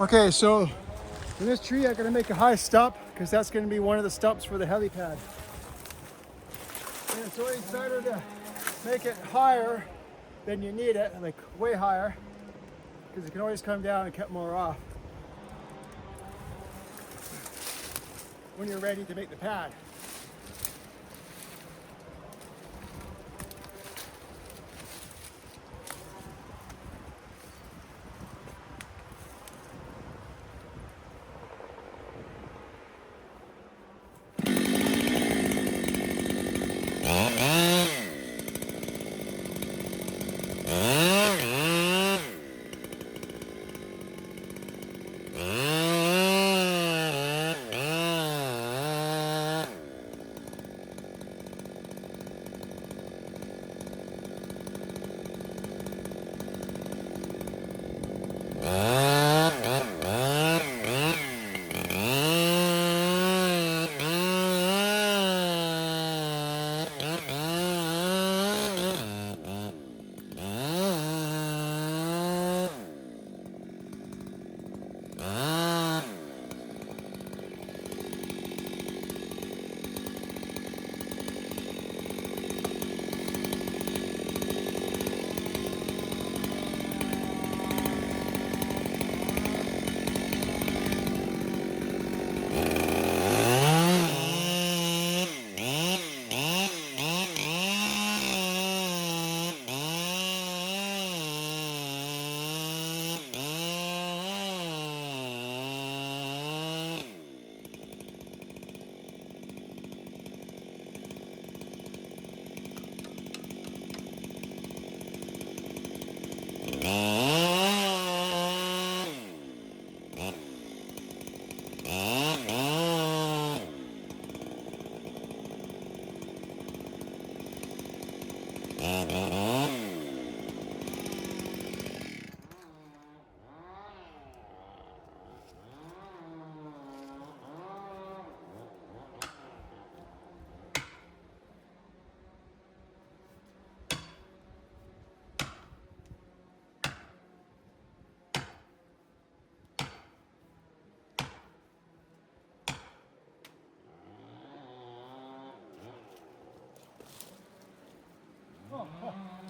Okay, so in this tree I'm going to make a high stump because that's going to be one of the stumps for the Heli-Pad. And so I decided to make it higher than you need it, like way higher, because it can always come down and cut more off when you're ready to make the pad.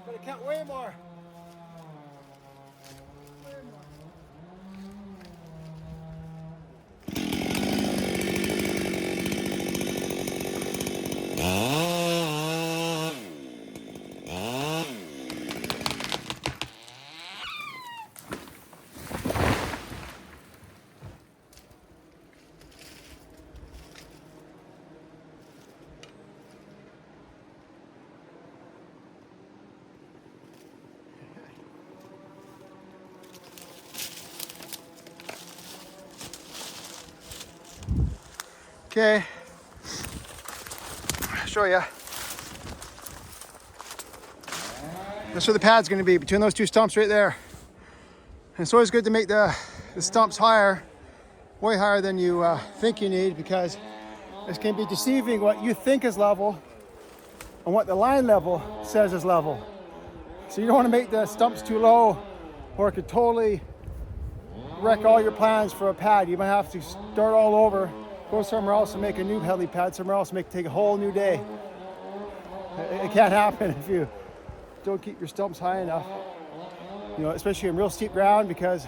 But I count way more. Way more. Okay, I'll show you. That's where the pad's going to be, between those two stumps right there. And it's always good to make the stumps higher, way higher than you think you need, because it can be deceiving what you think is level and what the line level says is level. So you don't want to make the stumps too low, or it could totally wreck all your plans for a pad. You might have to start all over, go somewhere else and make a new Heli-Pad somewhere else, take a whole new day. It can't happen if you don't keep your stumps high enough, you know, especially in real steep ground, because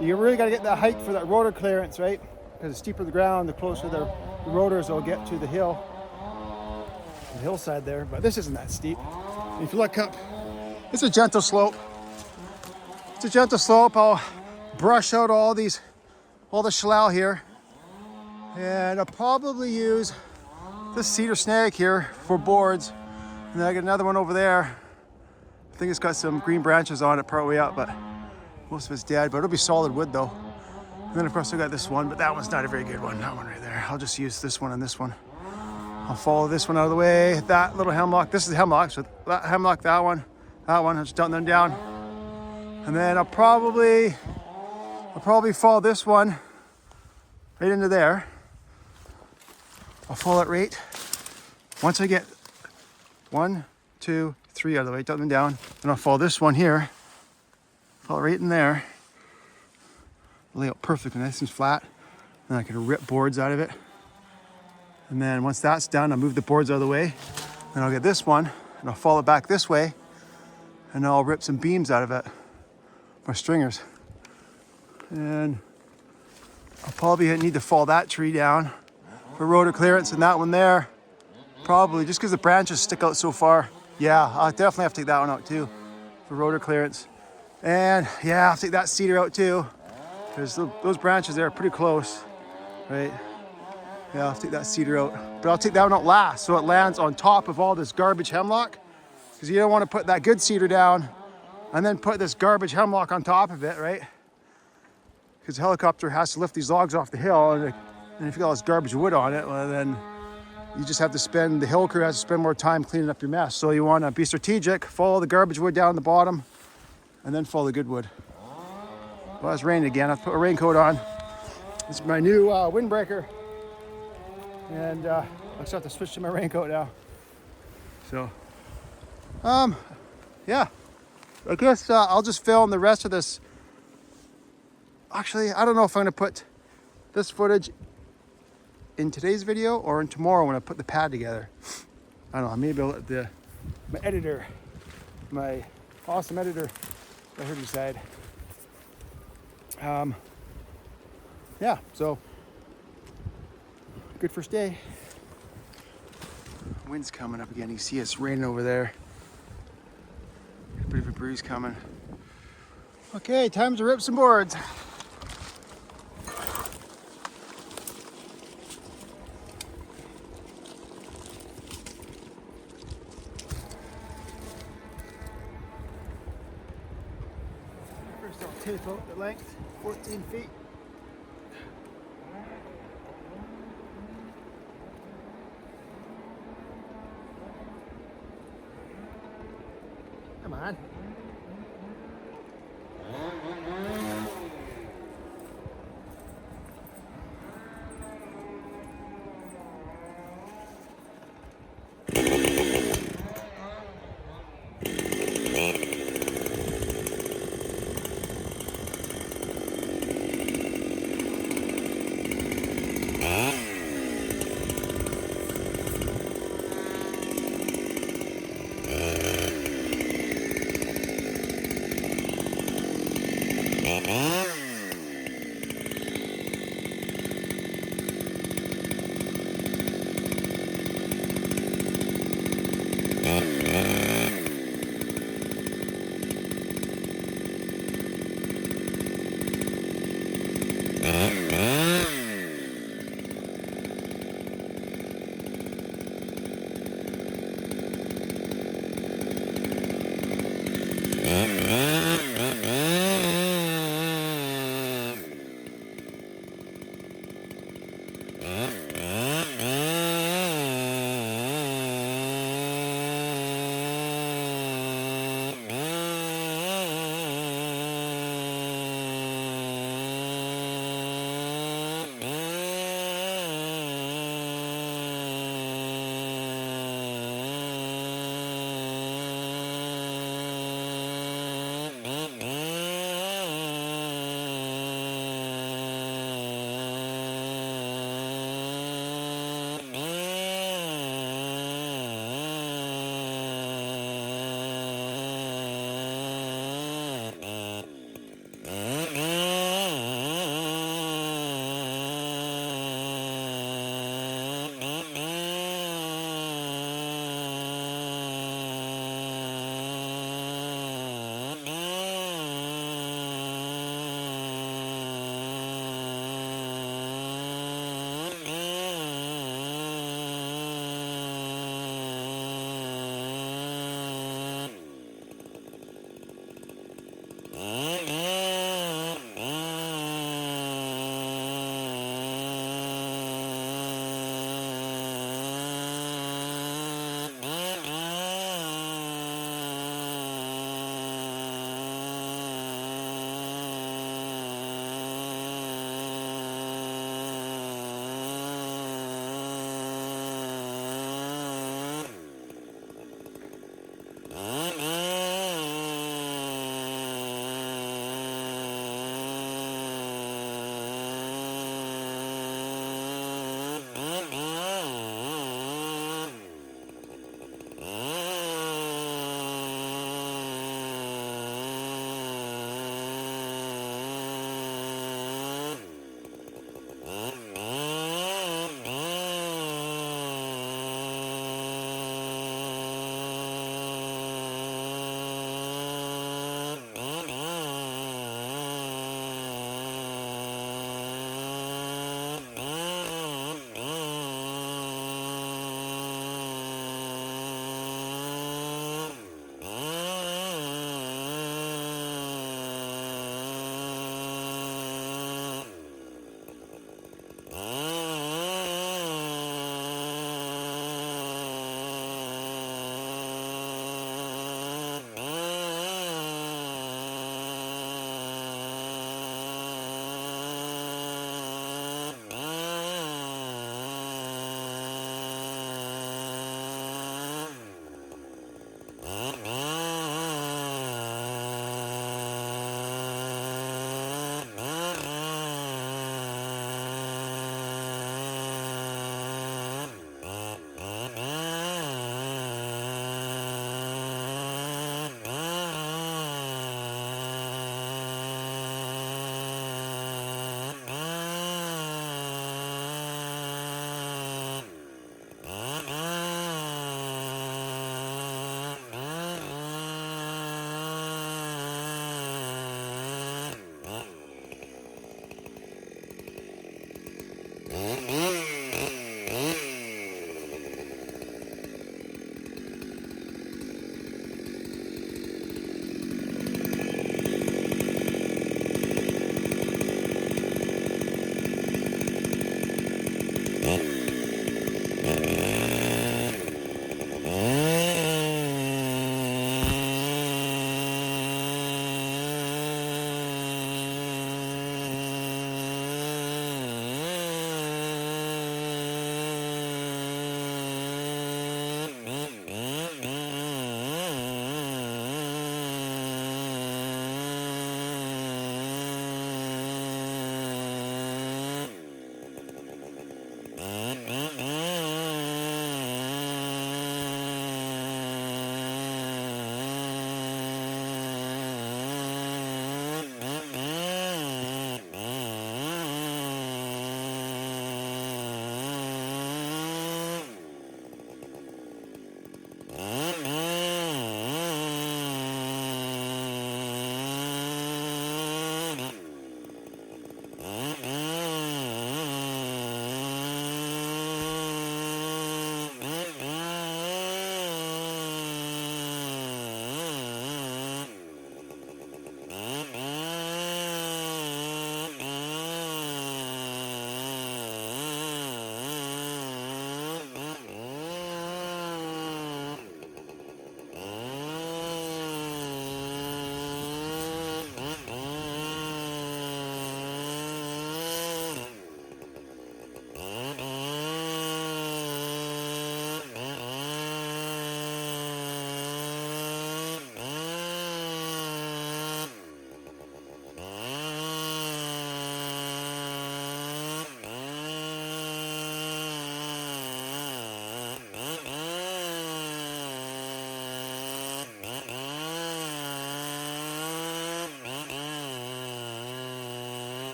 you really got to get that height for that rotor clearance, right? Because the steeper the ground, the closer the rotors will get to the hillside there. But this isn't that steep. And if you look up, it's a gentle slope. It's a gentle slope. I'll brush out all the shallal here, and I'll probably use this cedar snag here for boards. And then I got another one over there. I think it's got some green branches on it partway up, but most of it's dead, but it'll be solid wood though. And then of course I got this one, but that one's not a very good one, that one right there. I'll just use this one and this one. I'll follow this one out of the way. That little hemlock, this is the hemlock, so that hemlock, that one, I'll just dump them down. And then I'll probably follow this one right into there. I'll follow it right. Once I get 1, 2, 3 out of the way, dump them down. And I'll follow this one here. Follow it right in there. lay out perfectly nice and flat. And I can rip boards out of it. And then once that's done, I'll move the boards out of the way. Then I'll get this one and I'll fall it back this way. And I'll rip some beams out of it, my stringers. And I'll probably need to fall that tree down for rotor clearance, and that one there, probably just because the branches stick out so far. Yeah, I'll definitely have to take that one out too for rotor clearance. And yeah, I'll take that cedar out too, because those branches there are pretty close, right? Yeah, I'll take that cedar out. But I'll take that one out last so it lands on top of all this garbage hemlock, because you don't want to put that good cedar down and then put this garbage hemlock on top of it, right? Because the helicopter has to lift these logs off the hill, and if you got all this garbage wood on it, well, then you just have to the hill crew has to spend more time cleaning up your mess. So you want to be strategic, follow the garbage wood down the bottom, and then follow the good wood. Well, it's raining again. I've put a raincoat on. This is my new windbreaker. And I just have to switch to my raincoat now. So, yeah. I guess I'll just film the rest of this. Actually, I don't know if I'm gonna put this footage in today's video or in tomorrow when I put the pad together. I don't know, maybe I'll let my editor, my awesome editor, let her decide. Yeah, so good first day. Wind's coming up again. You see it's raining over there. A bit of a breeze coming. Okay, time to rip some boards. First I'll tape out the length, 14 feet. Come on.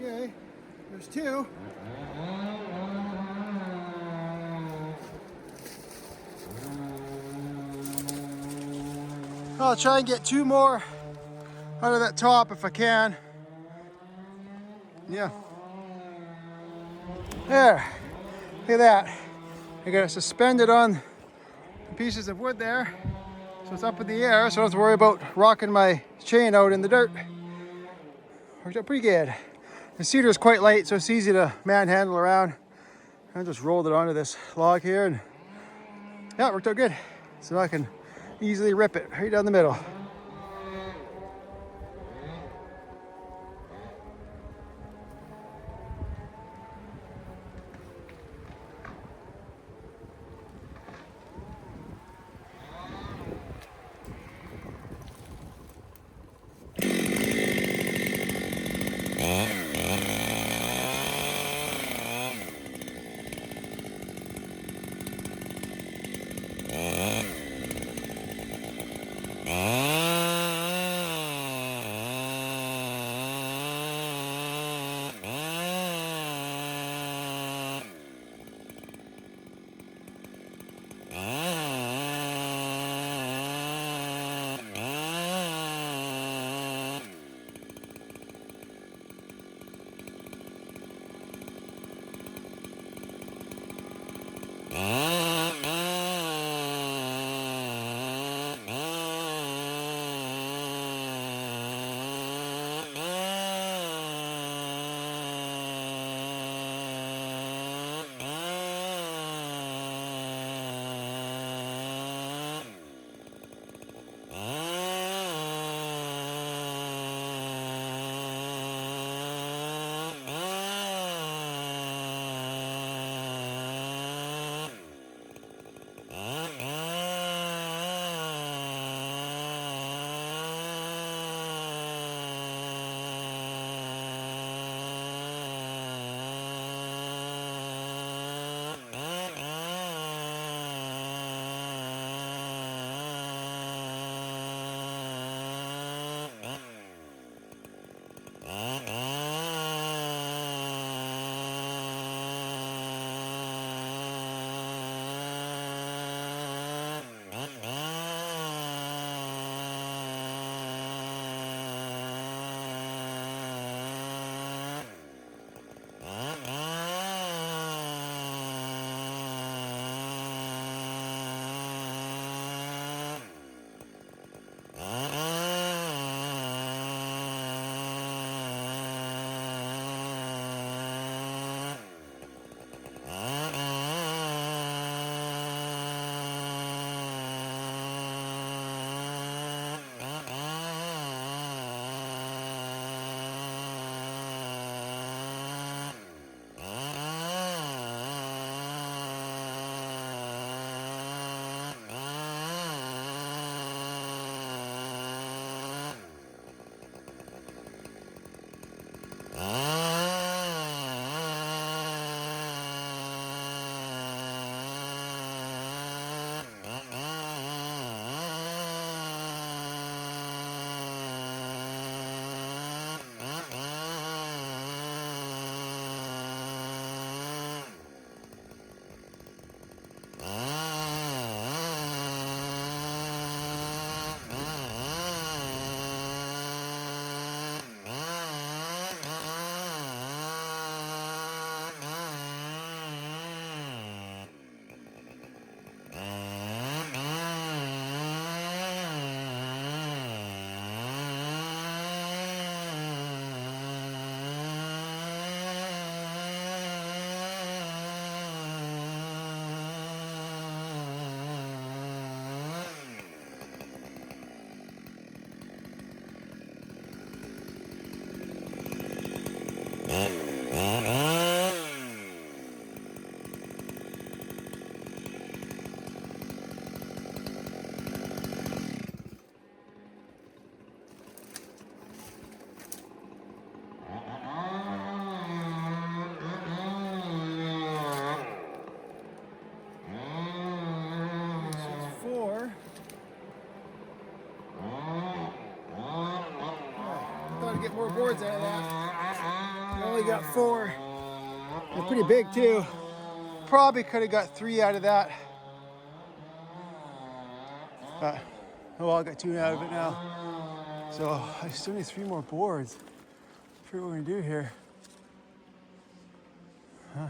Okay, there's two. I'll try and get two more out of that top if I can. Yeah. There. Look at that. I got it suspended on pieces of wood there. So it's up in the air, so I don't have to worry about rocking my chain out in the dirt. Worked out pretty good. The cedar is quite light, so it's easy to manhandle around. I just rolled it onto this log here, and yeah, it worked out good. So I can easily rip it right down the middle. Ah. Get more boards out of that. I only got 4. They're pretty big too. Probably could have got 3 out of that. But oh well, I got 2 out of it now. So I still need 3 more boards. I forget what we're gonna do here. Huh.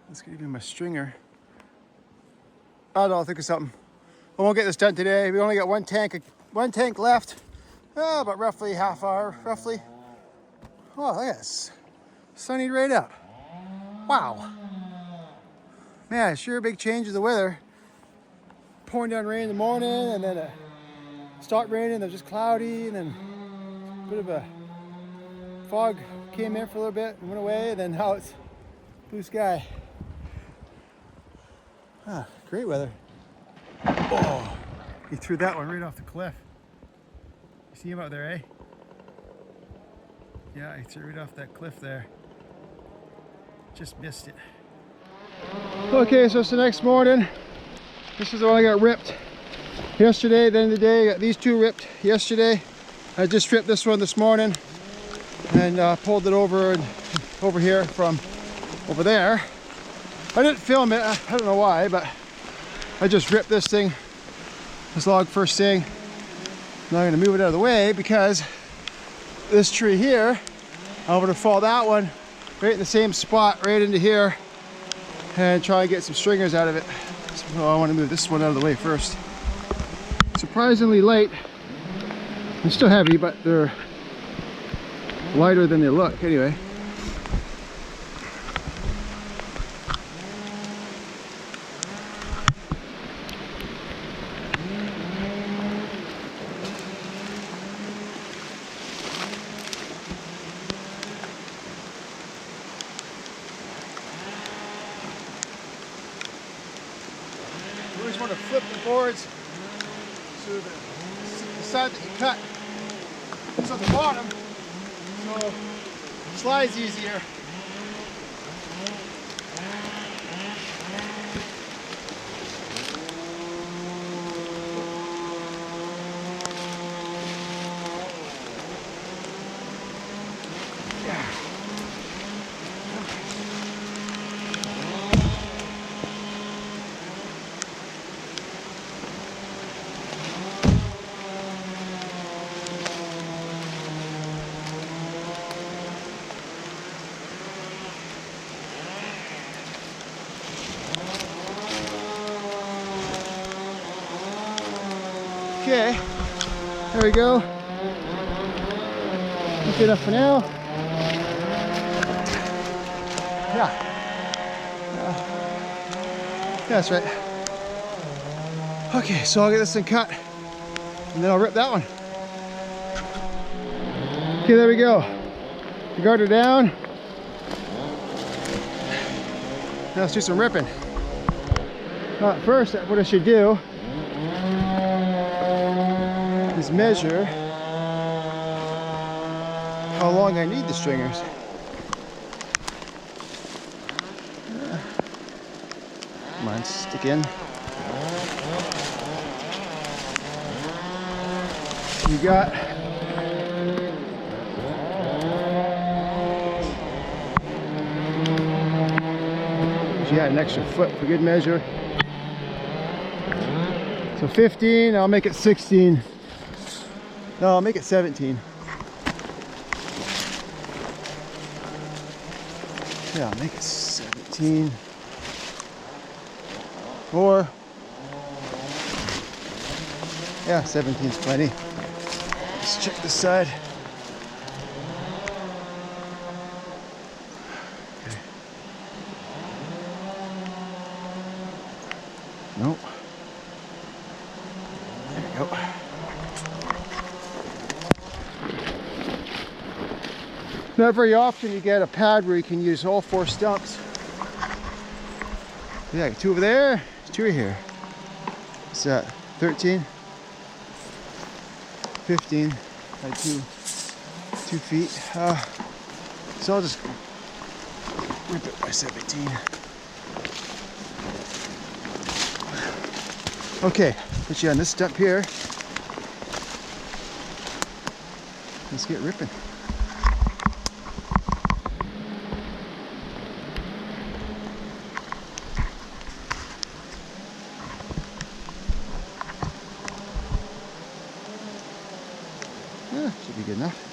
Let's get even my stringer. I don't know, I'll think of something. I won't get this done today. We only got one tank left. About roughly half hour, roughly. Oh, look at this. Sunny right up. Wow. Man, sure a big change of the weather. Pouring down rain in the morning, and then it stopped raining, then just cloudy, and then a bit of a fog came in for a little bit and went away, and then now it's blue sky. Ah, great weather. Oh, he threw that one right off the cliff. You see him out there, eh? Yeah, he threw it off that cliff there. Just missed it. Okay, so it's the next morning. This is the one I got ripped yesterday. At the end of the day, I got these 2 ripped yesterday. I just ripped this one this morning and pulled it over here from over there. I didn't film it. I don't know why, but I just ripped this thing, this log first thing. Now I'm going to move it out of the way because this tree here, I'm going to fall that one right in the same spot right into here and try and get some stringers out of it. So I want to move this one out of the way first. Surprisingly light. They're still heavy, but they're lighter than they look anyway. You always want to flip the boards so the side that you cut is on the bottom, so it slides easier. Okay, there we go. That's enough for now. Yeah, that's right. Okay, so I'll get this thing cut and then I'll rip that one. Okay, there we go. The garter down. Now let's do some ripping. First, what I should do is measure how long I need the stringers. Come on, stick in. You got an extra foot for good measure. So 15, I'll make it 16. No, I'll make it 17. Yeah, I'll make it 17. Or, yeah, 17 is plenty. Let's check this side. Okay. Nope. There we go. not very often you get a pad where you can use all 4 stumps. Yeah, 2 over there, 2 here. What's that? 13, 15 by 2 feet. So I'll just rip it by 17. Okay, put you on this stump here. Let's get ripping. Yeah, should be good enough.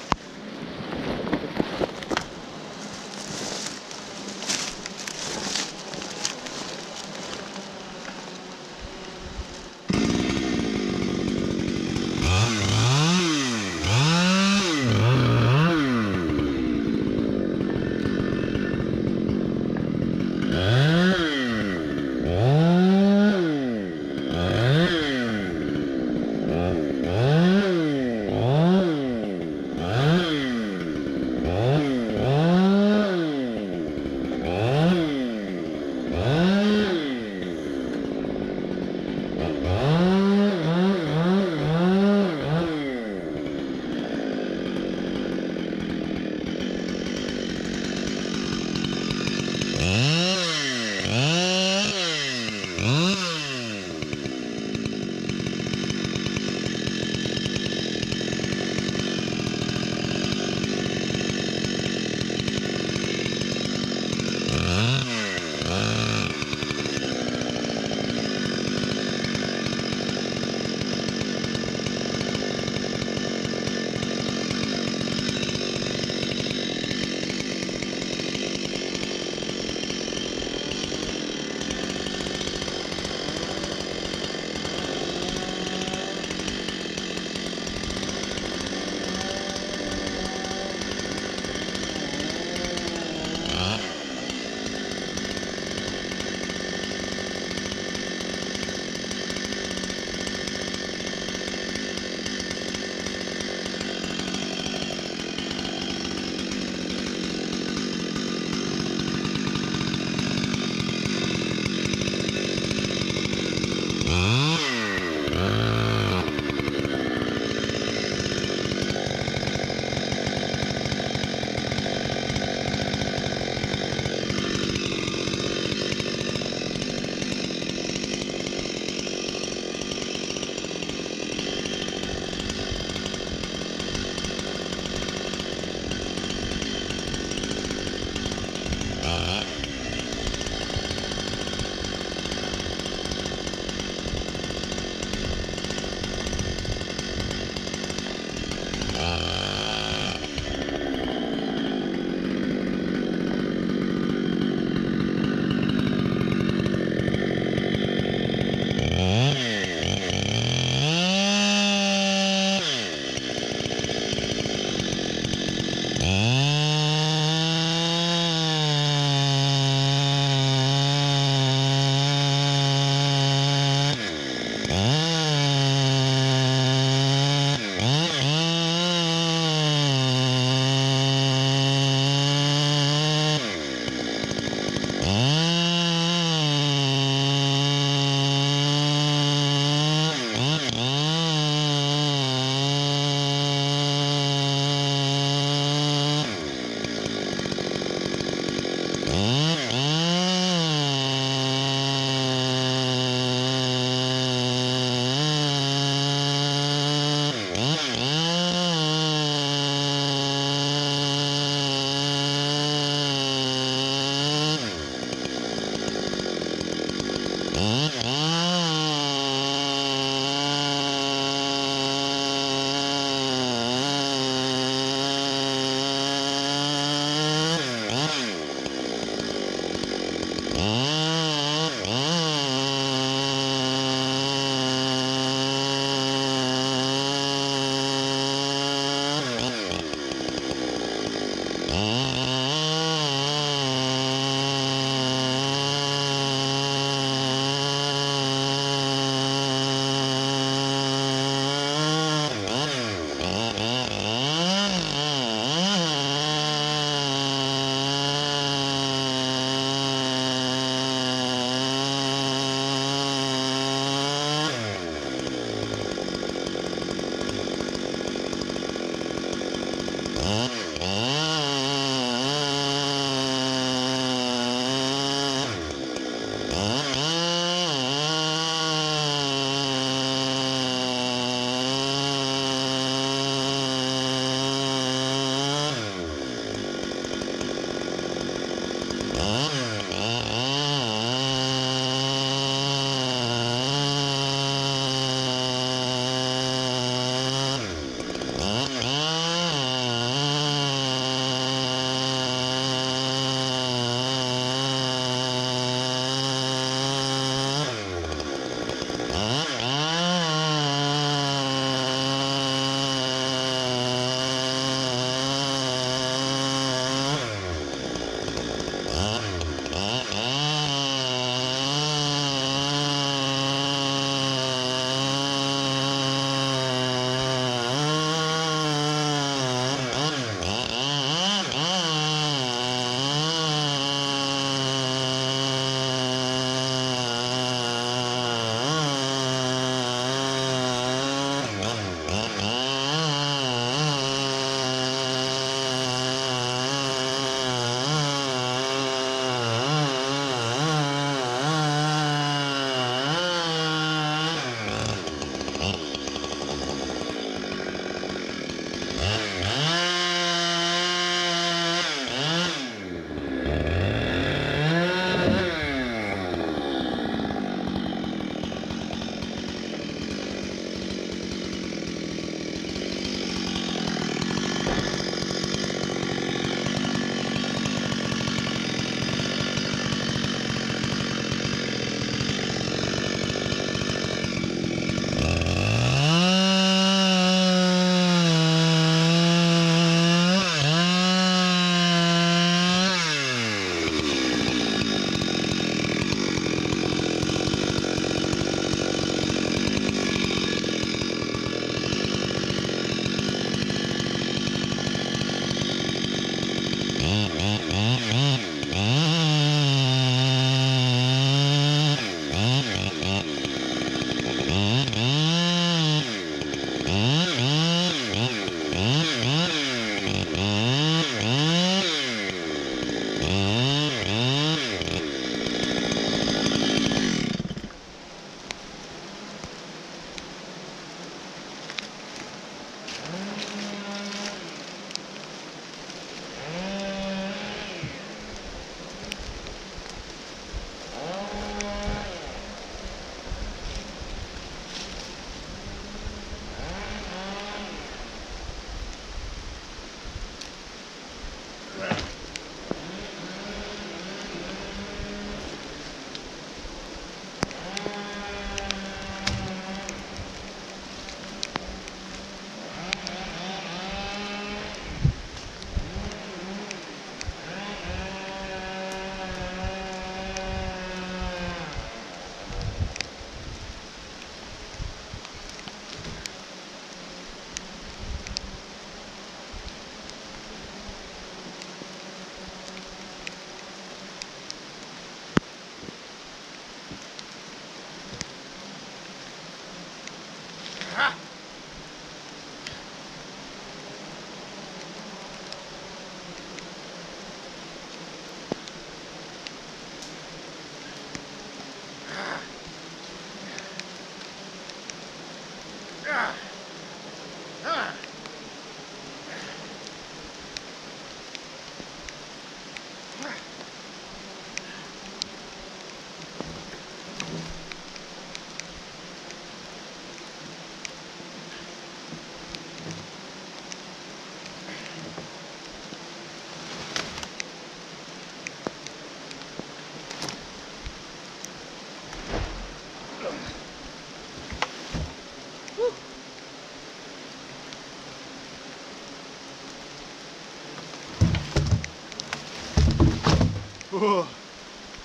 Whoa.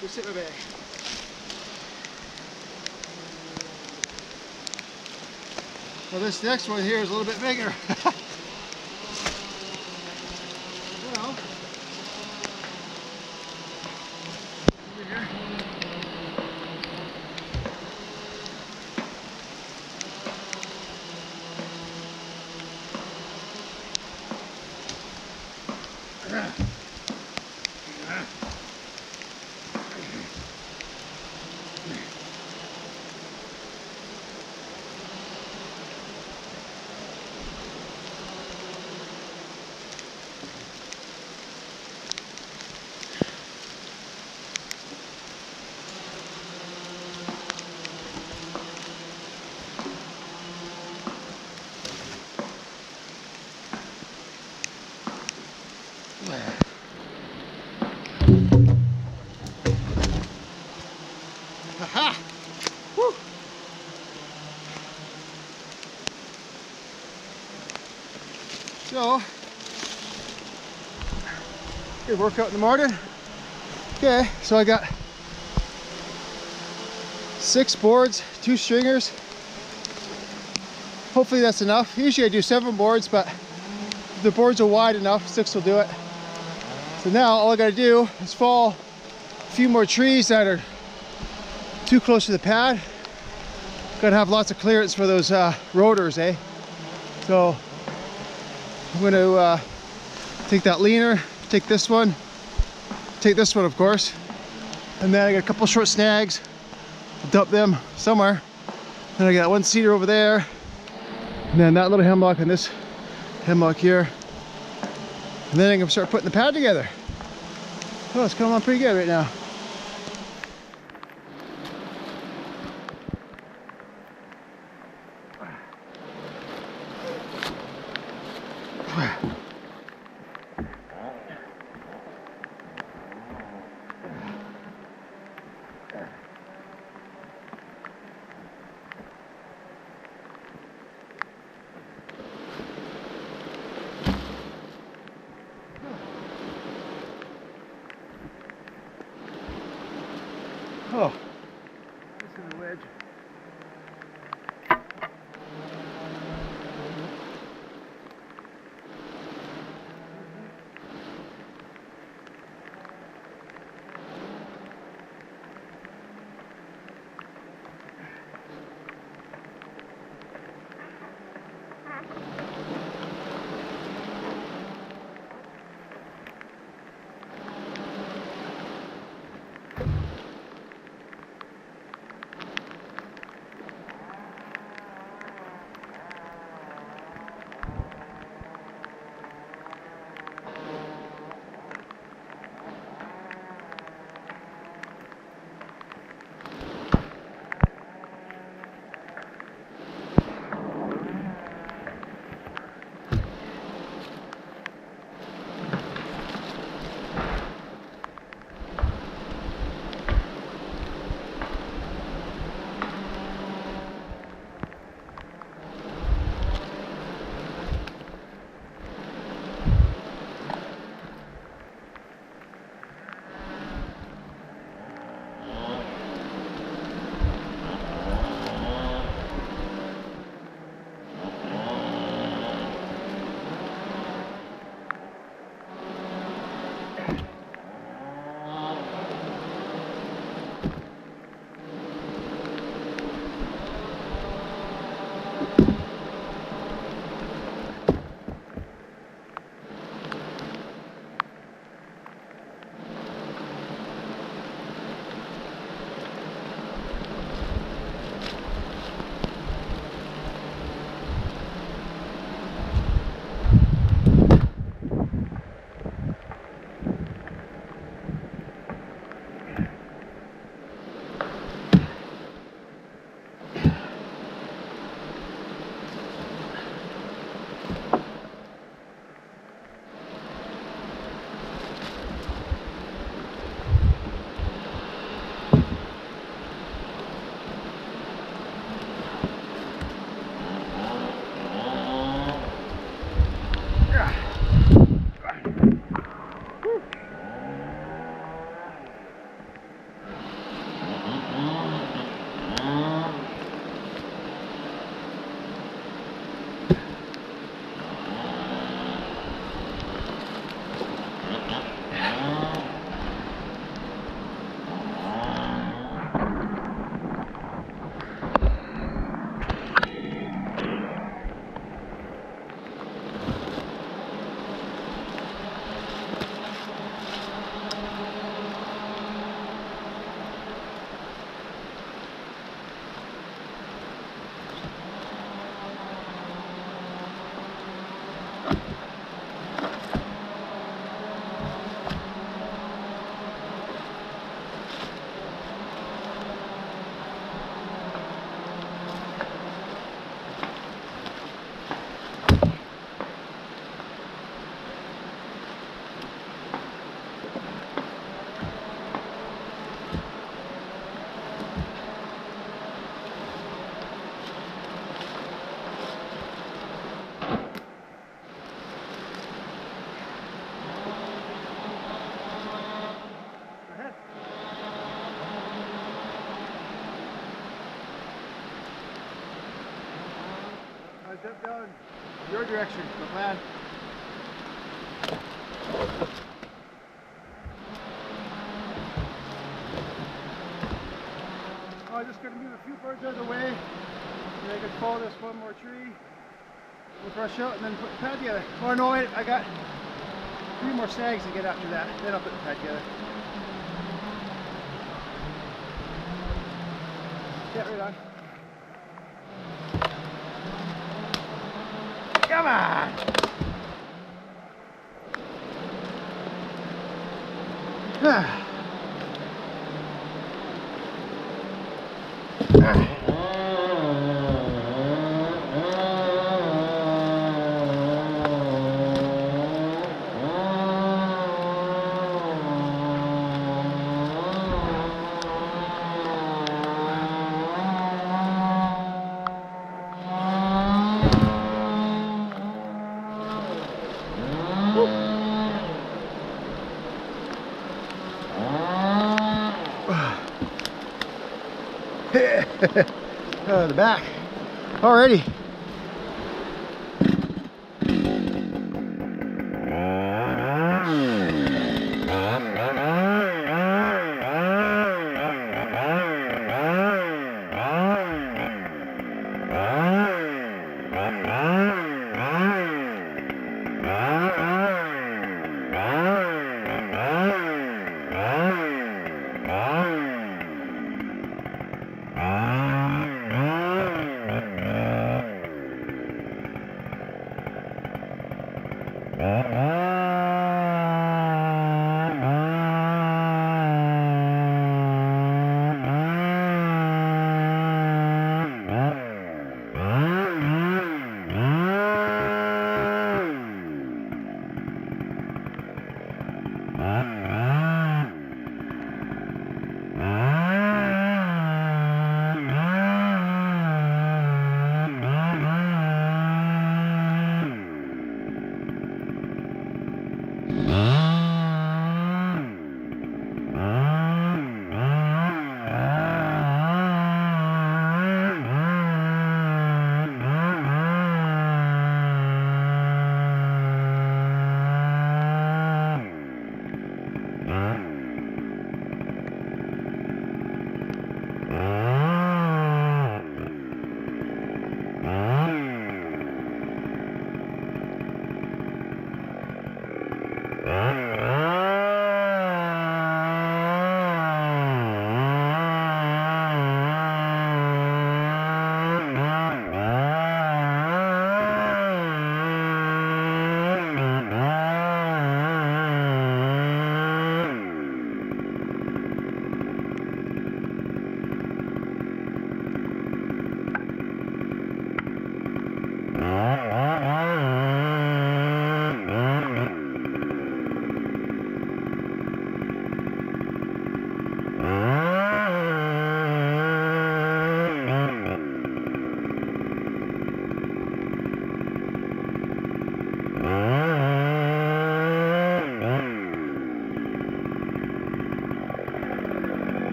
Just hit my bag. Well, this next one here is a little bit bigger. Well, over here. Aha! Woo! So, good workout in the morning. Okay, so I got 6 boards, 2 stringers. Hopefully that's enough. Usually I do 7 boards, but if the boards are wide enough, 6 will do it. So now all I gotta do is fall a few more trees that are too close to the pad. Gotta have lots of clearance for those rotors, eh? So I'm gonna take that leaner, take this one of course, and then I got a couple short snags, dump them somewhere. Then I got one cedar over there, and then that little hemlock and this hemlock here. And then I'm gonna start putting the pad together. Oh, it's coming on pretty good right now. Oh, this is a wedge. dip down your direction, the plan. I'm just going to move a few birds out of the way, and I can follow this one more tree. We'll brush out and then put the pad together. Oh no, wait, I got 3 more snags to get after that. Then I'll put the pad together. Yeah, right on. Come on! Oh, the back. Alrighty.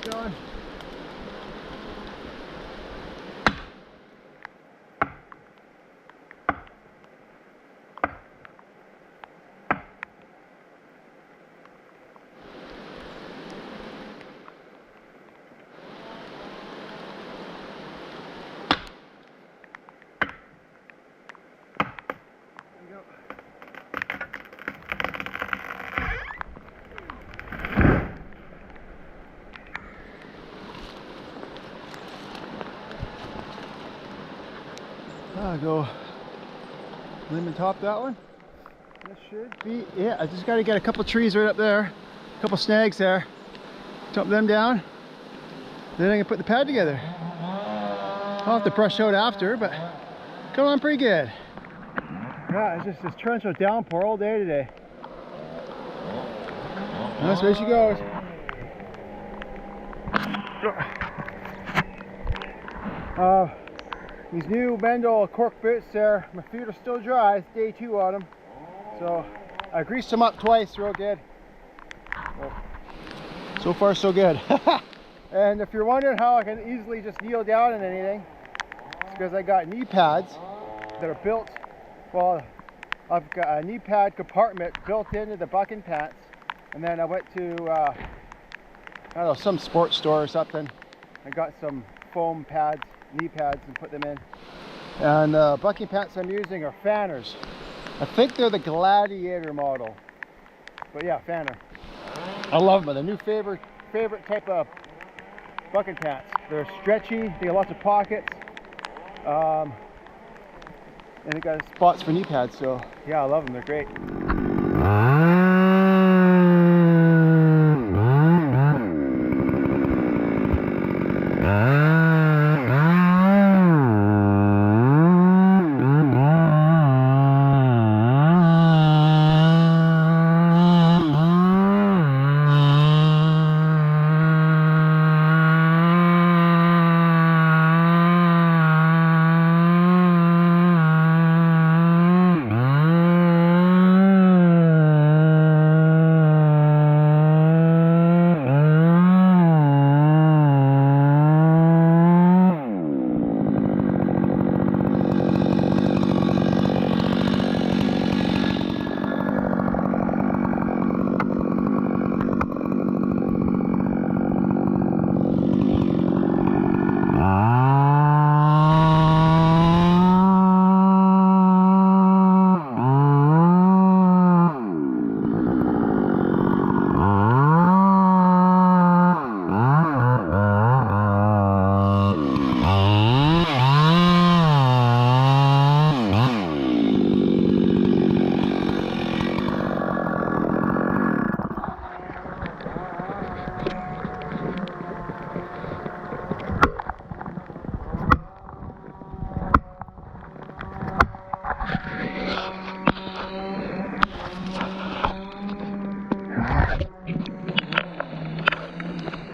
Going. I'll go limb and top that one. This should be it. I just got to get a couple trees right up there, a couple snags there, chop them down, then I can put the pad together. I'll have to brush out after, but coming on pretty good. Yeah, it's just this torrential downpour all day today. And that's where she goes. These new Mendel cork boots there, my feet are still dry. It's day 2 on them. So I greased them up twice real good. So So far, so good. And if you're wondering how I can easily just kneel down in anything, it's because I got knee pads that are built, well, I've got a knee pad compartment built into the bucking pants. And then I went to, I don't know, some sports store or something. I got some foam pads, knee pads, and put them in. And the bucking pants I'm using are Fanners. I think they're the Gladiator model. But yeah, Fanner. I love them. They're the new favorite type of bucking pants. They're stretchy, they got lots of pockets. And they got spots for knee pads, so yeah, I love them. They're great.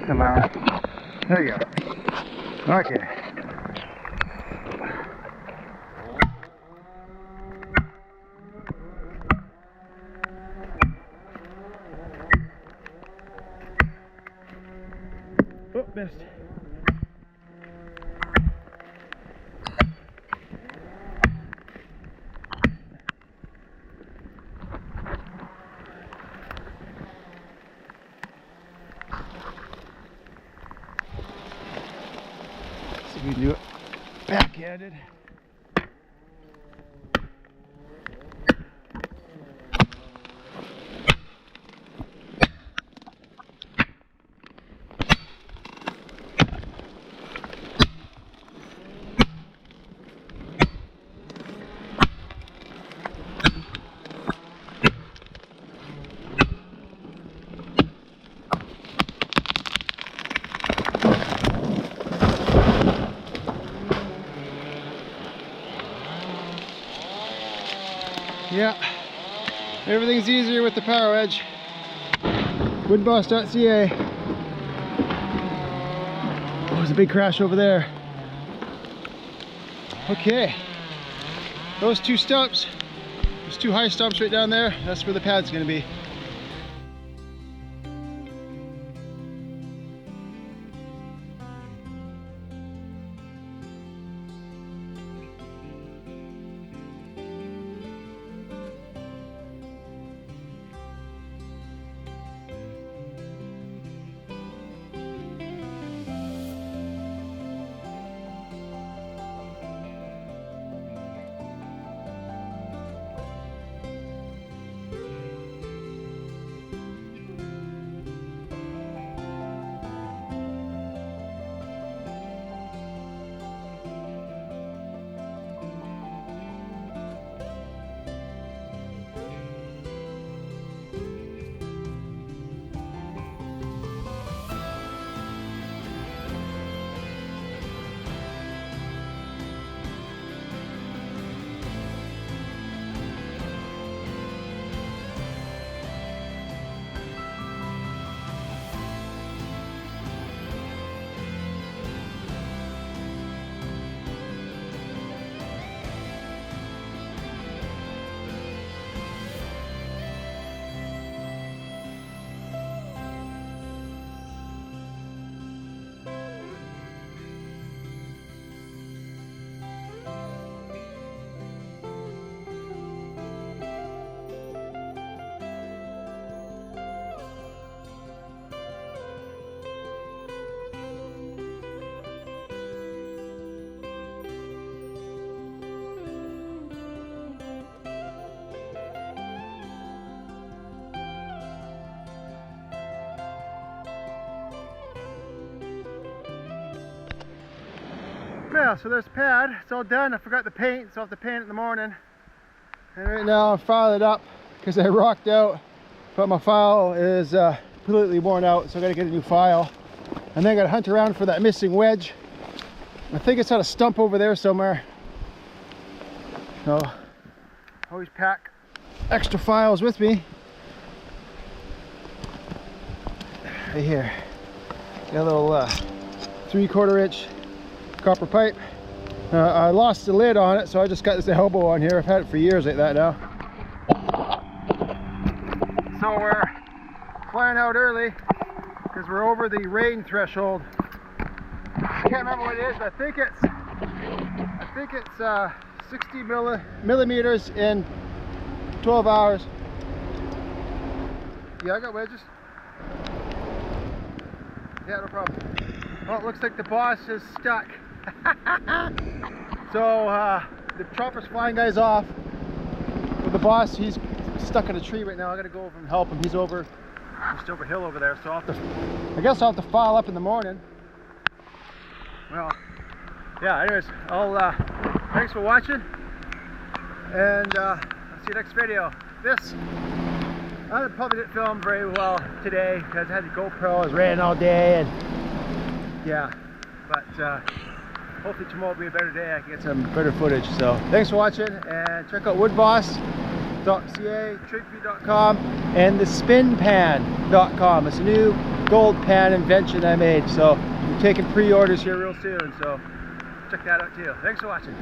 Come on. There you go. Okay. Oh, missed. So we do it backhanded. Yeah, everything's easier with the PowerWedge. Woodboss.ca. Oh, there's a big crash over there. Okay, those two stumps, there's two high stumps right down there. That's where the pad's gonna be. Yeah, so there's the pad. It's all done. I forgot the paint, so I'll have to paint it in the morning. And right now I'm filing it up because I rocked out, but my file is completely worn out, so I gotta get a new file. And then I gotta hunt around for that missing wedge. I think it's on a stump over there somewhere. So always pack extra files with me. Right here. Got a little 3/4 inch copper pipe. I lost the lid on it, so I just got this elbow on here. I've had it for years like that now. So we're flying out early because we're over the rain threshold. I can't remember what it is, but I think it's 60 millimeters in 12 hours. Yeah, I got wedges. Yeah, no problem. Well, it looks like the boss is stuck. So the chopper's flying guys off. But the boss, he's stuck in a tree right now. I gotta go over and help him. He's just over hill over there. So I guess I'll have to file up in the morning. Well, yeah. Anyways, thanks for watching, and I'll see you next video. I probably didn't film very well today because I had the GoPro. I was ran all day, and yeah. But hopefully tomorrow will be a better day. I can get some better footage. So thanks for watching, and check out woodboss.ca, trophy.com, and the spinpan.com. It's a new gold pan invention I made. So I'm taking pre-orders here real soon. So check that out too. Thanks for watching.